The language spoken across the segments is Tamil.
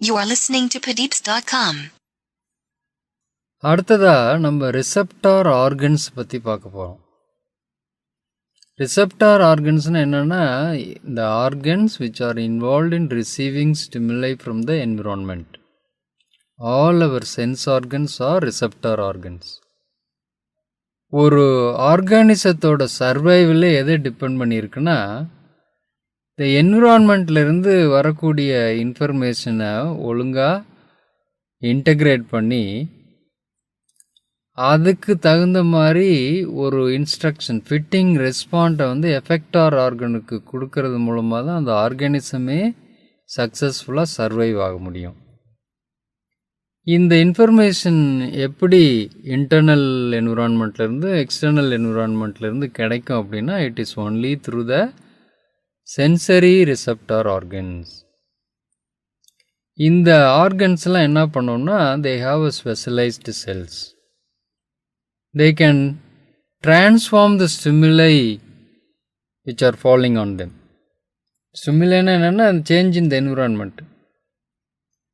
You are listening to Padeepz.com. அடுத்ததா நம்ம ரிசெப்டார் ஆர்கன்ஸ் பற்றி பார்க்க போகிறோம். ரிசெப்டார் ஆர்கன்ஸ்னு என்னென்னா, இந்த organs which are involved in receiving stimuli from the environment. All our sense organs are receptor organs. ஒரு ஆர்கானிசத்தோட சர்வைவில் எதை டிபெண்ட் பண்ணியிருக்குன்னா, இந்த என்விரான்மெண்ட்லேருந்து வரக்கூடிய இன்ஃபர்மேஷனை ஒழுங்காக இன்டகிரேட் பண்ணி அதுக்கு தகுந்த மாதிரி ஒரு இன்ஸ்ட்ரக்ஷன் ஃபிட்டிங் ரெஸ்பாண்டை வந்து எஃபெக்டார் ஆர்கனுக்கு கொடுக்கறது மூலமாக தான் அந்த ஆர்கானிசமே சக்ஸஸ்ஃபுல்லாக சர்வைவ் ஆக முடியும். இந்த இன்ஃபர்மேஷன் எப்படி இன்டர்னல் என்விரான்மெண்ட்லேருந்து எக்ஸ்டர்னல் என்விரான்மெண்ட்லேருந்து கிடைக்கும் அப்படின்னா, it is only through the sensory receptor organs. இந்த ஆர்கன்ஸ்லாம் என்ன பண்ணோம்னா, they have a specialised cells. They can transform the stimuli which are falling on them. Stimuli என்னன்னா change in the environment.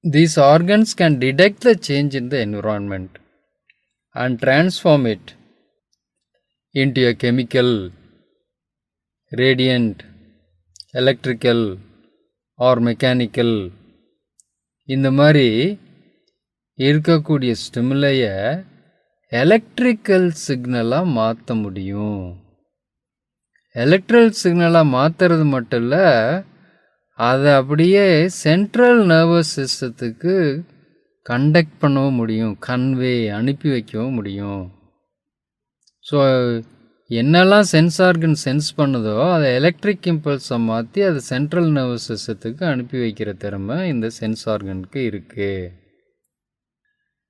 These organs can detect the change in the environment and transform it into a chemical, radiant, electrical or mechanical. இந்த மாதிரி இருக்கக்கூடிய ஸ்டிமுலையை எலக்ட்ரிக்கல் சிக்னலாக மாற்ற முடியும். எலக்ட்ரிக்கல் சிக்னலாக மாற்றுறது மட்டும் இல்லை, அதை அப்படியே சென்ட்ரல் நர்வஸ் சிஸ்டத்துக்கு கண்டக்ட் பண்ணவும் முடியும், கன்வே அனுப்பி வைக்கவும் முடியும். ஸோ என்னெல்லாம் சென்ஸ் ஆர்கன் சென்ஸ் பண்ணுதோ அதை எலக்ட்ரிக் இம்பல்ஸை மாற்றி அதை சென்ட்ரல் நர்வஸ் சிஸ்டத்துக்கு அனுப்பி வைக்கிற திறமை இந்த சென்ஸ் ஆர்கனுக்கு இருக்குது.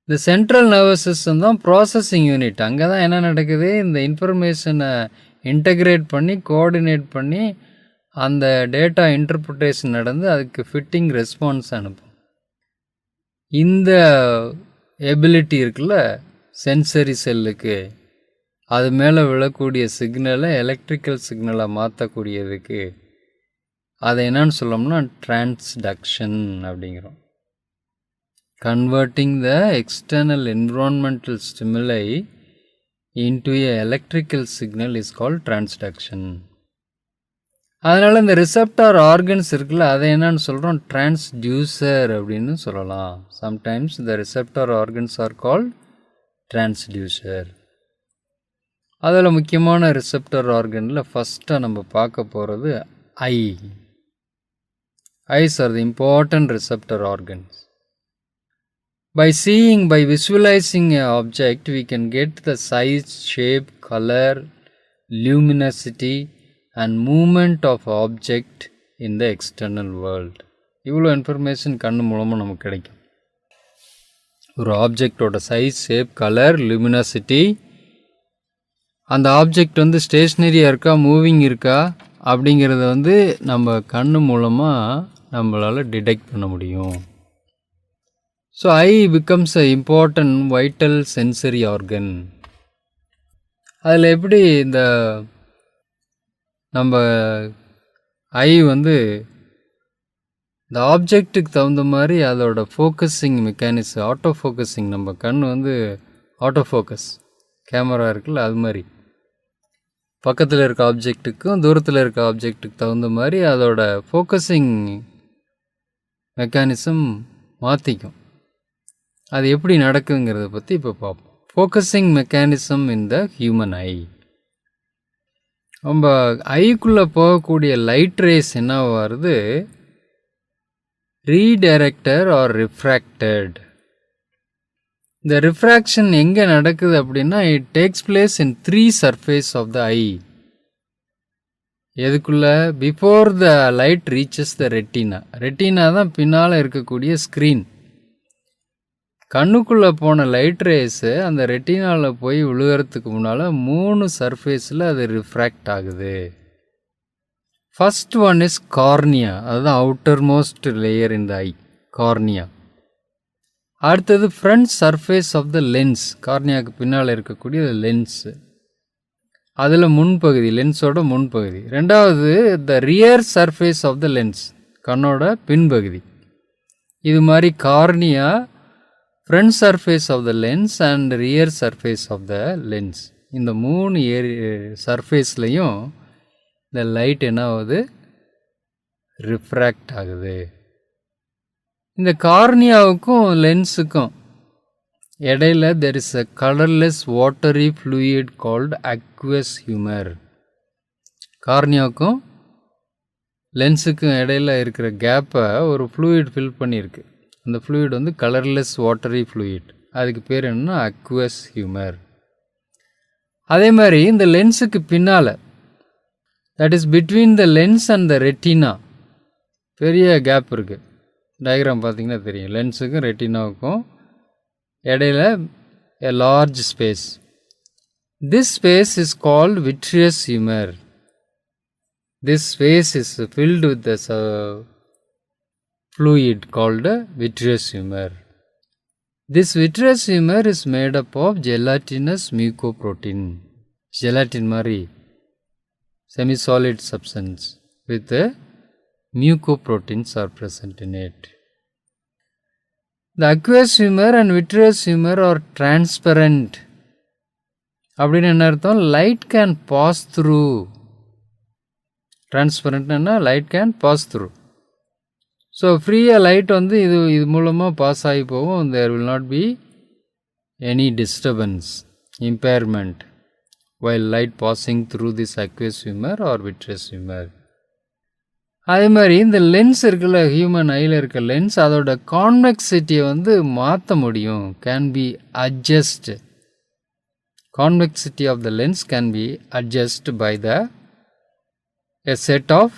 இந்த சென்ட்ரல் நர்வஸ் சிஸ்டம் தான் ப்ராசஸிங் யூனிட். அங்கே தான் என்ன நடக்குது, இந்த இன்ஃபர்மேஷனை இன்டகிரேட் பண்ணி கோஆர்டினேட் பண்ணி அந்த டேட்டா இன்டர்பிரிட்டேஷன் நடந்து அதுக்கு ஃபிட்டிங் ரெஸ்பான்ஸ் அனுப்பும். இந்த எபிலிட்டி இருக்குல்ல சென்சரி செல்லுக்கு, அது மேலே விழக்கூடிய சிக்னலை எலக்ட்ரிக்கல் சிக்னலாக மாற்றக்கூடியதுக்கு அதை என்னன்னு சொல்லணும்னா டிரான்ஸ்டக்ஷன் அப்படிங்கிறோம். Converting the external environmental stimuli into a electrical signal is called transduction. அதனால் இந்த ரிசெப்டார் ஆர்கன்ஸ் இருக்குல்ல, அதை என்னன்னு சொல்கிறோம், டிரான்ஸ்டியூசர் அப்படின்னு சொல்லலாம். Sometimes the receptor organs are called transducer. அதில் முக்கியமான ரிசெப்டர் ஆர்கனில் ஃபஸ்ட்டாக நம்ம பார்க்க போகிறது eye. Eyes are the important receptor organs. By visualizing an object, we can get the size, shape, color, luminosity and movement of object in the external world. இவ்வளோ இன்ஃபர்மேஷன் கண்ணு மூலமாக நமக்கு கிடைக்கும். ஒரு ஆப்ஜெக்டோட சைஸ், ஷேப், கலர், லுமினாசிட்டி, அந்த ஆப்ஜெக்ட் வந்து ஸ்டேஷ்னரியாக இருக்கா, மூவிங் இருக்கா அப்படிங்கிறத வந்து நம்ம கண்ணு மூலமாக நம்மளால் டிடெக்ட் பண்ண முடியும். So eye becomes an important vital sensory organ. அதில் எப்படி இந்த நம்ம ஐ வந்து இந்த ஆப்ஜெக்ட்டுக்கு தகுந்த மாதிரி அதோட ஃபோக்கஸிங் மெக்கானிசம், ஆட்டோ ஃபோக்கஸிங், நம்ம கண் வந்து ஆட்டோ ஃபோக்கஸ் கேமரா இருக்குல்ல, அது மாதிரி பக்கத்தில் இருக்க ஆப்ஜெக்ட்டுக்கும் தூரத்தில் இருக்க ஆப்ஜெக்ட்டுக்கு தகுந்த மாதிரி அதோட ஃபோக்கஸிங் மெக்கானிசம் மாற்றிக்கும். அது எப்படி நடக்குங்கிறத பற்றி இப்போ பார்ப்போம். Focusing mechanism in the human eye. நம்ம ஐக்குள்ளே போகக்கூடிய லைட் ரேஸ் என்ன வருது, ரீடைரக்டர் ஆர் ரிஃப்ராக்டட். இந்த ரிஃப்ராக்ஷன் எங்கே நடக்குது அப்படின்னா, it takes place in 3 surface of the eye. எதுக்குள்ள, before the light reaches the retina. Retina தான் பின்னால் இருக்கக்கூடிய ஸ்க்ரீன். கண்ணுக்குள்ளே போன லைட் ரேஸு அந்த ரெட்டினாவில் போய் விழுகிறதுக்கு முன்னால் 3 சர்ஃபேஸில் அது ரிஃப்ராக்ட் ஆகுது. ஃபஸ்ட் ஒன் இஸ் கார்னியா, அதுதான் outermost layer in the eye, cornea. அடுத்தது front surface of the lens, கார்னியாவுக்கு பின்னால் இருக்கக்கூடிய லென்ஸு, அதில் முன்பகுதி, லென்ஸோட முன்பகுதி. ரெண்டாவது the rear surface of the lens, கண்ணோட பின்பகுதி. இது மாதிரி cornea front surface of the lens and rear surface of the lens, இந்த 3 சர்ஃபேஸ்லையும் இந்த லைட் என்ன ஆகுது, ரிஃப்ராக்ட் ஆகுது. இந்த கார்னியாவுக்கும் லென்ஸுக்கும் இடையில there is a colorless watery fluid called aqueous humor. கார்னியாவுக்கும் லென்ஸுக்கும் இடையில இருக்கிற கேப்பை ஒரு ஃப்ளூயிட் ஃபில் பண்ணியிருக்கு. அந்த ஃப்ளூயிட் வந்து கலர்லெஸ் வாட்டரி ஃப்ளூயிட். அதுக்கு பேர் என்னன்னா அக்வஸ் ஹியூமர். அதே மாதிரி இந்த லென்ஸுக்கு பின்னால், that is between the lens and the retina, பெரிய கேப் இருக்குது. டயக்ராம் பார்த்தீங்கன்னா தெரியும். லென்ஸுக்கும் ரெட்டினாவுக்கும் இடையில a large space. This space is called vitreous humor. This space is filled with the fluid called vitreous humor. This vitreous humor is made up of gelatinous mucoprotein. Gelatin mari semi-solid substance with mucoproteins are present in it. The aqueous humor and vitreous humor are transparent. அப்படின்னு என்ன அர்த்தம்? Light can pass through. டிரான்ஸ்பரண்ட்னா light can pass through. So ஃப்ரீயாக லைட் வந்து இது மூலமாக பாஸ் ஆகி போகும். There will not be any disturbance, impairment while light passing through this aqueous humor or vitreous humor. அதே மாதிரி இந்த லென்ஸ் இருக்குல்ல, ஹியூமன் ஐயில் இருக்க லென்ஸ், அதோட கான்வெக்சிட்டியை வந்து மாற்ற முடியும். Can be adjust. Convexity of the lens can be adjust by a set of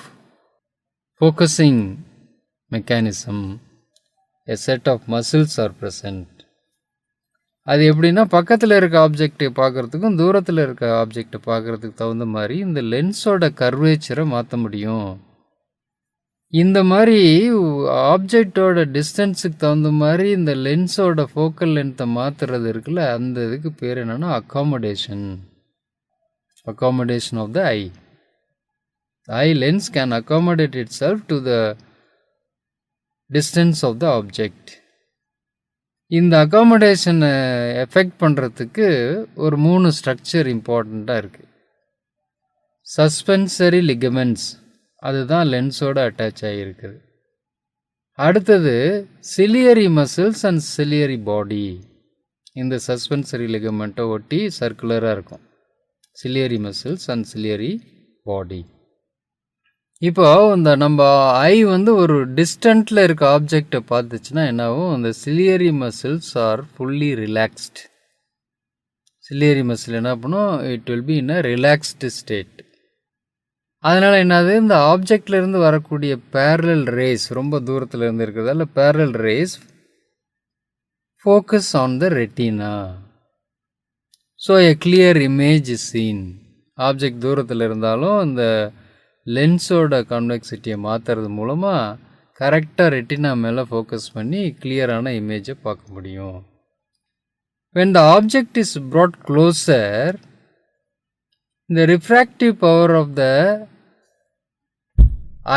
focusing mechanism. A set of muscles are present. அது எப்படின்னா, பக்கத்தில் இருக்க ஆப்ஜெக்டை பார்க்குறதுக்கும் தூரத்தில் இருக்க ஆப்ஜெக்டை பார்க்குறதுக்கு தகுந்த மாதிரி இந்த லென்ஸோட கர்வேச்சரை மாற்ற முடியும். இந்த மாதிரி ஆப்ஜெக்டோட டிஸ்டன்ஸுக்கு தகுந்த மாதிரி இந்த லென்ஸோட ஃபோக்கல் லென்த்தை மாற்றுறது இருக்குல்ல, அந்த இதுக்கு பேர் என்னென்னா accommodation. Accommodation of the eye. The eye lens can accommodate itself to the distance of the object. இந்த அக்காமடேஷனை எஃபெக்ட் பண்ணுறதுக்கு ஒரு 3 ஸ்ட்ரக்சர் இம்பார்ட்டண்ட்டாக இருக்குது. சஸ்பென்சரி லிகமெண்ட்ஸ், அதுதான் லென்ஸோடு அட்டாச் ஆகியிருக்குது. அடுத்தது சிலியரி மசில்ஸ் அண்ட் சிலியரி பாடி. இந்த சஸ்பென்சரி லிகமெண்ட்டை ஒட்டி சர்க்குலராக இருக்கும் சிலியரி மசில்ஸ் அண்ட் சிலியரி பாடி. இப்போ இந்த நம்ம ஐ வந்து ஒரு டிஸ்டன்ட்டில் இருக்க ஆப்ஜெக்டை பார்த்துச்சுன்னா என்னாகும், இந்த ciliary muscles R fully relaxed. Ciliary muscle என்ன பண்ணும், it will be in a relaxed state. அதனால் என்னது, இந்த ஆப்ஜெக்ட்லேருந்து வரக்கூடிய பேரலல் ரேஸ், ரொம்ப தூரத்தில் இருந்து இருக்கிறதால parallel race focus on the retina. So a clear image is scene. Object தூரத்தில் இருந்தாலும் இந்த லென்ஸோட கான்வெக்சிட்டியை மாற்றுறது மூலமாக கரெக்டாக ரெட்டினா மேலே ஃபோக்கஸ் பண்ணி கிளியரான இமேஜை பார்க்க முடியும். when the object is brought closer, the refractive power of the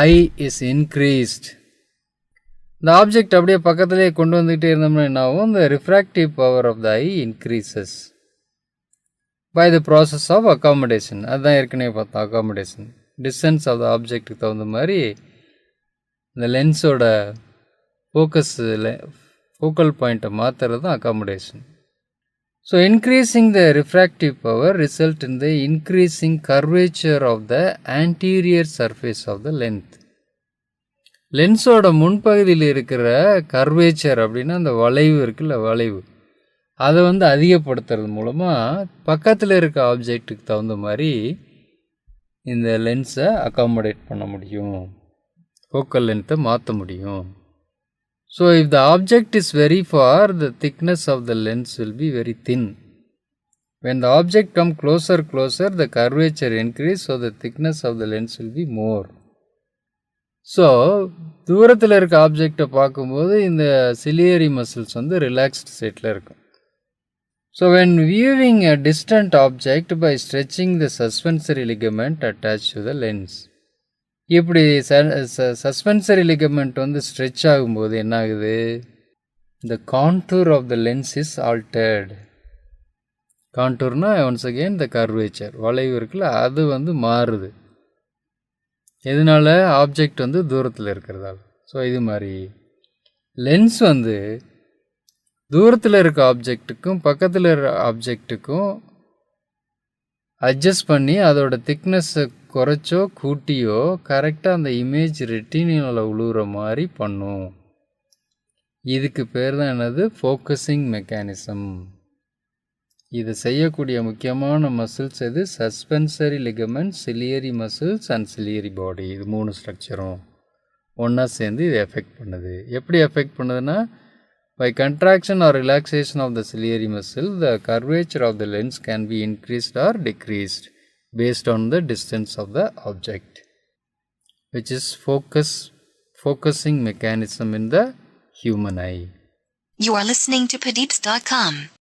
eye is increased. இந்த ஆப்ஜெக்ட் அப்படியே பக்கத்துலேயே கொண்டு வந்துக்கிட்டே இருந்தோம்னா என்ன ஆகும், the refractive power of the eye increases by the process of accommodation. அதுதான் ஏற்கனவே பார்த்தோம், அக்காமடேஷன். டிஸ்டன்ஸ் ஆஃப் த ஆப்ஜெக்டுக்கு தகுந்த மாதிரி இந்த லென்ஸோட ஃபோக்கல் பாயிண்ட்டை மாற்றுறது தான் accommodation. So increasing the refractive power result in the increasing curvature of the anterior surface of the length. லென்ஸோட முன்பகுதியில் இருக்கிற கர்வேச்சர் அப்படின்னா அந்த வளைவு இருக்குல்ல, வளைவு, அதை வந்து அதிகப்படுத்துறது மூலமாக பக்கத்தில் இருக்க ஆப்ஜெக்டுக்கு தகுந்த மாதிரி இந்த லென்ஸை அக்காமடேட் பண்ண முடியும், ஃபோக்கல் லென்த்தை மாற்ற முடியும். So if the object is very far, the thickness of the lens will be very thin. When the object come closer the curvature increase, so the thickness of the lens will be more. So தூரத்தில் இருக்க ஆப்ஜெக்டை பார்க்கும்போது இந்த சிலியரி மசில்ஸ் வந்து ரிலாக்ஸ்ட் ஸ்டேட்டில் இருக்கும். So when viewing a distant object by stretching the suspensory ligament attached to the lens, இப்படி சஸ்பென்சரி லிகமெண்ட் வந்து ஸ்ட்ரெச் ஆகும்போது என்ன ஆகுது? the contour of the lens is altered. கான்டூர்னா ஒன்ஸ் அகெயின் the curvature, வளைவு இருக்குல்ல, அது வந்து மாறுது. எதனால? ஆப்ஜெக்ட் வந்து தூரத்தில் இருக்கிறதால. ஸோ இது மாதிரி லென்ஸ் வந்து தூரத்தில் இருக்க ஆப்ஜெக்ட்டுக்கும் பக்கத்தில் இருக்க ஆப்ஜெக்ட்டுக்கும் அட்ஜஸ்ட் பண்ணி அதோட திக்னஸை குறைச்சோ கூட்டியோ கரெக்டாக அந்த இமேஜ் ரெட்டினில் உழுவுற மாதிரி பண்ணும். இதுக்கு பேர் தான் என்னது? Focusing mechanism. இது செய்யக்கூடிய முக்கியமான மசில்ஸ் எது? Suspensory ligament, ciliary muscles and ciliary body. இது 3 ஸ்ட்ரக்சரும் ஒன்றா சேர்ந்து இது எஃபெக்ட் பண்ணுது. எப்படி எஃபெக்ட் பண்ணுதுன்னா, by contraction or relaxation of the ciliary muscle, the curvature of the lens can be increased or decreased based on the distance of the object, which is focusing mechanism in the human eye. You are listening to Padeepz.com.